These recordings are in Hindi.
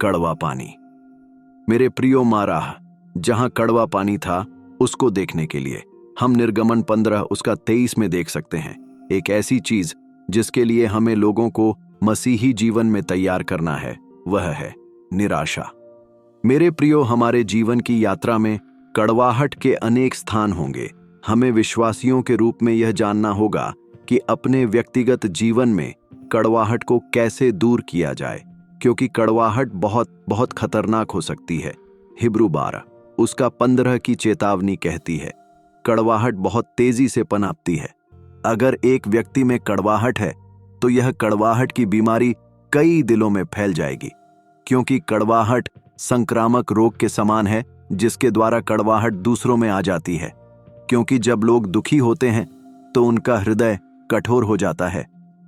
कड़वा पानी। मेरे प्रियो माराह, जहां कड़वा पानी था उसको देखने के लिए हम निर्गमन 15 उसका 23 में देख सकते हैं। एक ऐसी चीज जिसके लिए हमें लोगों को मसीही जीवन में तैयार करना है, वह है निराशा। मेरे प्रियो, हमारे जीवन की यात्रा में कड़वाहट के अनेक स्थान होंगे। हमें विश्वासियों के रूप में यह जानना होगा कि अपने व्यक्तिगत जीवन में कड़वाहट को कैसे दूर किया जाए, क्योंकि कड़वाहट बहुत बहुत खतरनाक हो सकती है। हिब्रू 12 उसका 15 की चेतावनी कहती है, कड़वाहट बहुत तेजी से पनपती है। अगर एक व्यक्ति में कड़वाहट है तो यह कड़वाहट की बीमारी कई दिलों में फैल जाएगी, क्योंकि कड़वाहट संक्रामक रोग के समान है जिसके द्वारा कड़वाहट दूसरों में आ जाती है। क्योंकि जब लोग दुखी होते हैं तो उनका हृदय कठोर हो जाता है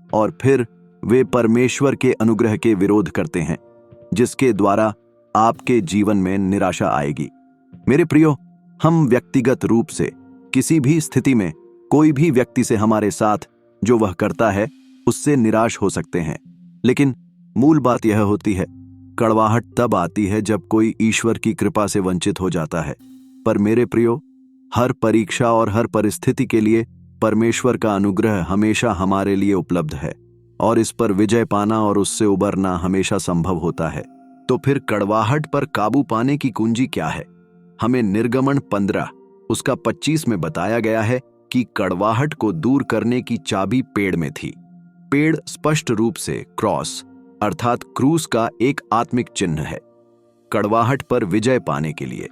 और फिर वे परमेश्वर के अनुग्रह के विरोध करते हैं, जिसके द्वारा आपके जीवन में निराशा आएगी। मेरे प्रियो, हम व्यक्तिगत रूप से किसी भी स्थिति में कोई भी व्यक्ति से हमारे साथ जो वह करता है उससे निराश हो सकते हैं, लेकिन मूल बात यह होती है, कड़वाहट तब आती है जब कोई ईश्वर की कृपा से वंचित हो जाता है। पर मेरे प्रियो, हर परीक्षा और हर परिस्थिति के लिए परमेश्वर का अनुग्रह हमेशा हमारे लिए उपलब्ध है और इस पर विजय पाना और उससे उबरना हमेशा संभव होता है। तो फिर कड़वाहट पर काबू पाने की कुंजी क्या है? हमें निर्गमन 15 उसका 25 में बताया गया है कि कड़वाहट को दूर करने की चाबी पेड़ में थी। पेड़ स्पष्ट रूप से क्रॉस अर्थात क्रूस का एक आत्मिक चिन्ह है। कड़वाहट पर विजय पाने के लिए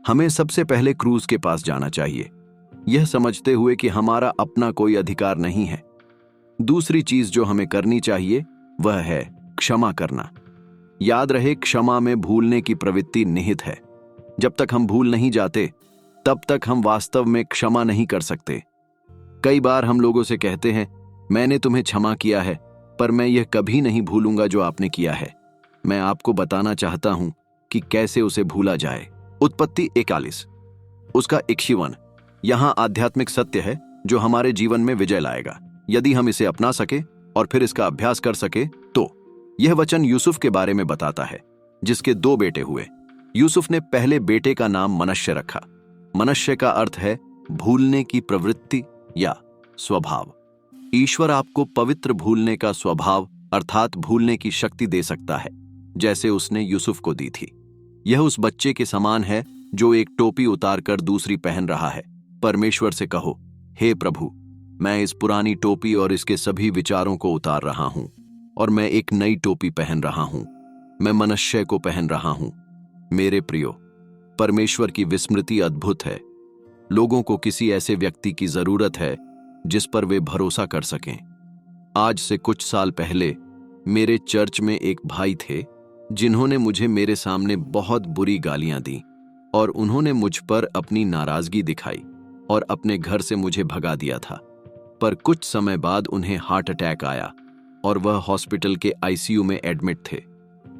हमें सबसे पहले क्रूस के पास जाना चाहिए, यह समझते हुए कि हमारा अपना कोई अधिकार नहीं है। दूसरी चीज जो हमें करनी चाहिए वह है क्षमा करना। याद रहे, क्षमा में भूलने की प्रवृत्ति निहित है। जब तक हम भूल नहीं जाते तब तक हम वास्तव में क्षमा नहीं कर सकते। कई बार हम लोगों से कहते हैं, मैंने तुम्हें क्षमा किया है, पर मैं यह कभी नहीं भूलूंगा जो आपने किया है। मैं आपको बताना चाहता हूं कि कैसे उसे भूला जाए। उत्पत्ति 41 उसका 51 यहां आध्यात्मिक सत्य है जो हमारे जीवन में विजय लाएगा यदि हम इसे अपना सके और फिर इसका अभ्यास कर सके। तो यह वचन यूसुफ के बारे में बताता है, जिसके 2 बेटे हुए। यूसुफ ने पहले बेटे का नाम मनश्शे रखा। मनश्शे का अर्थ है भूलने की प्रवृत्ति या स्वभाव। ईश्वर आपको पवित्र भूलने का स्वभाव अर्थात भूलने की शक्ति दे सकता है, जैसे उसने यूसुफ को दी थी। यह उस बच्चे के समान है जो एक टोपी उतारकर दूसरी पहन रहा है। परमेश्वर से कहो, हे प्रभु, मैं इस पुरानी टोपी और इसके सभी विचारों को उतार रहा हूं और मैं एक नई टोपी पहन रहा हूं। मैं मनश्शे को पहन रहा हूं। मेरे प्रियो, परमेश्वर की विस्मृति अद्भुत है। लोगों को किसी ऐसे व्यक्ति की जरूरत है जिस पर वे भरोसा कर सकें। आज से कुछ साल पहले मेरे चर्च में एक भाई थे जिन्होंने मुझे मेरे सामने बहुत बुरी गालियां दी और उन्होंने मुझ पर अपनी नाराजगी दिखाई और अपने घर से मुझे भगा दिया था। पर कुछ समय बाद उन्हें हार्ट अटैक आया और वह हॉस्पिटल के आईसीयू में एडमिट थे।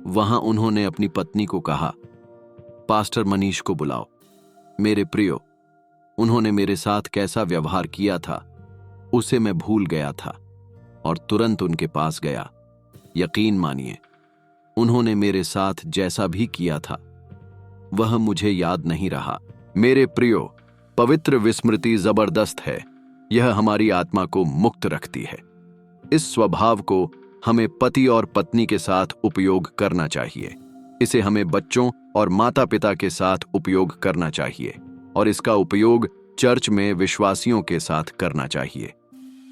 वहां उन्होंने अपनी पत्नी को कहा, पास्टर मनीष को बुलाओ। मेरे प्रियो, उन्होंने मेरे साथ कैसा व्यवहार किया था उसे मैं भूल गया था और तुरंत उनके पास गया। यकीन मानिए, उन्होंने मेरे साथ जैसा भी किया था वह मुझे याद नहीं रहा। मेरे प्रियो, पवित्र विस्मृति जबरदस्त है। यह हमारी आत्मा को मुक्त रखती है। इस स्वभाव को हमें पति और पत्नी के साथ उपयोग करना चाहिए। इसे हमें बच्चों और माता पिता के साथ उपयोग करना चाहिए और इसका उपयोग चर्च में विश्वासियों के साथ करना चाहिए।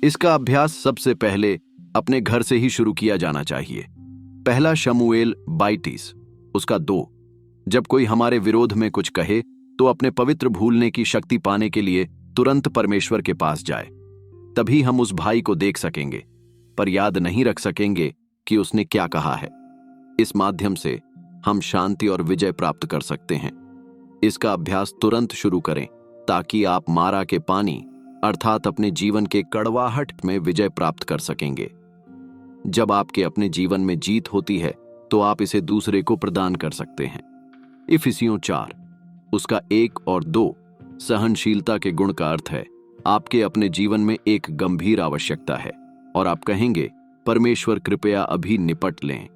इसका अभ्यास सबसे पहले अपने घर से ही शुरू किया जाना चाहिए। पहला शमूएल 22 उसका 2 जब कोई हमारे विरोध में कुछ कहे तो अपने पवित्र भूलने की शक्ति पाने के लिए तुरंत परमेश्वर के पास जाए। तभी हम उस भाई को देख सकेंगे, पर याद नहीं रख सकेंगे कि उसने क्या कहा है। इस माध्यम से हम शांति और विजय प्राप्त कर सकते हैं। इसका अभ्यास तुरंत शुरू करें ताकि आप मारा के पानी अर्थात अपने जीवन के कड़वाहट में विजय प्राप्त कर सकेंगे। जब आपके अपने जीवन में जीत होती है तो आप इसे दूसरे को प्रदान कर सकते हैं। इफिसियों 4 उसका 1 और 2 सहनशीलता के गुण का अर्थ है आपके अपने जीवन में एक गंभीर आवश्यकता है और आप कहेंगे, परमेश्वर कृपया अभी निपट लें।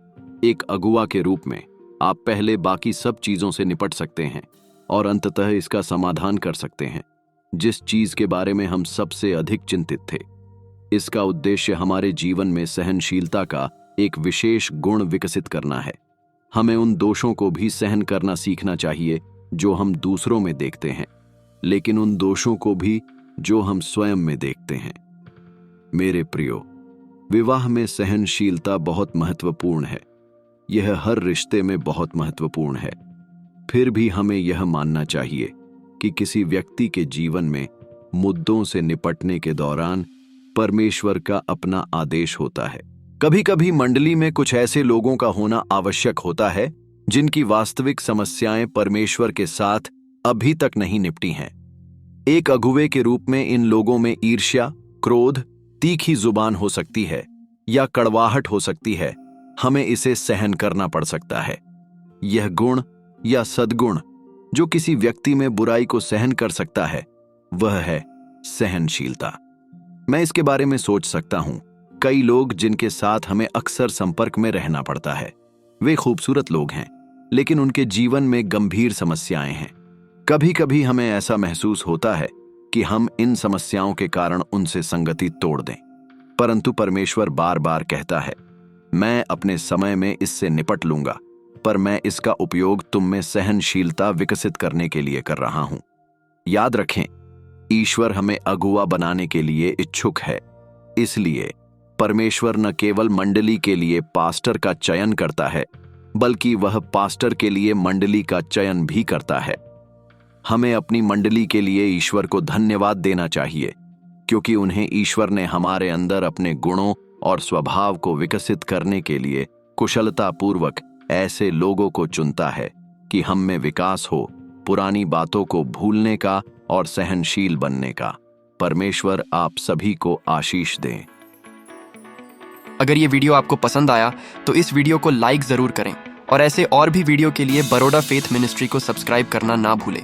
एक अगुआ के रूप में आप पहले बाकी सब चीजों से निपट सकते हैं और अंततः इसका समाधान कर सकते हैं जिस चीज के बारे में हम सबसे अधिक चिंतित थे। इसका उद्देश्य हमारे जीवन में सहनशीलता का एक विशेष गुण विकसित करना है। हमें उन दोषों को भी सहन करना सीखना चाहिए जो हम दूसरों में देखते हैं, लेकिन उन दोषों को भी जो हम स्वयं में देखते हैं। मेरे प्रियो, विवाह में सहनशीलता बहुत महत्वपूर्ण है। यह हर रिश्ते में बहुत महत्वपूर्ण है। फिर भी हमें यह मानना चाहिए कि किसी व्यक्ति के जीवन में मुद्दों से निपटने के दौरान परमेश्वर का अपना आदेश होता है। कभी कभी मंडली में कुछ ऐसे लोगों का होना आवश्यक होता है जिनकी वास्तविक समस्याएं परमेश्वर के साथ अभी तक नहीं निपटी हैं। एक अगुवे के रूप में इन लोगों में ईर्ष्या, क्रोध, तीखी जुबान हो सकती है या कड़वाहट हो सकती है। हमें इसे सहन करना पड़ सकता है। यह गुण या सद्गुण जो किसी व्यक्ति में बुराई को सहन कर सकता है वह है सहनशीलता। मैं इसके बारे में सोच सकता हूं। कई लोग जिनके साथ हमें अक्सर संपर्क में रहना पड़ता है, वे खूबसूरत लोग हैं, लेकिन उनके जीवन में गंभीर समस्याएं हैं। कभी कभी हमें ऐसा महसूस होता है कि हम इन समस्याओं के कारण उनसे संगति तोड़ दें, परंतु परमेश्वर बार बार कहता है, मैं अपने समय में इससे निपट लूंगा, पर मैं इसका उपयोग तुम में सहनशीलता विकसित करने के लिए कर रहा हूं। याद रखें, ईश्वर हमें अगुवा बनाने के लिए इच्छुक है। इसलिए परमेश्वर न केवल मंडली के लिए पास्टर का चयन करता है, बल्कि वह पास्टर के लिए मंडली का चयन भी करता है। हमें अपनी मंडली के लिए ईश्वर को धन्यवाद देना चाहिए, क्योंकि उन्हें ईश्वर ने हमारे अंदर अपने गुणों और स्वभाव को विकसित करने के लिए कुशलतापूर्वक ऐसे लोगों को चुनता है कि हम में विकास हो, पुरानी बातों को भूलने का और सहनशील बनने का। परमेश्वर आप सभी को आशीष दें। अगर ये वीडियो आपको पसंद आया तो इस वीडियो को लाइक जरूर करें और ऐसे और भी वीडियो के लिए बरोडा फेथ मिनिस्ट्री को सब्सक्राइब करना ना भूलें।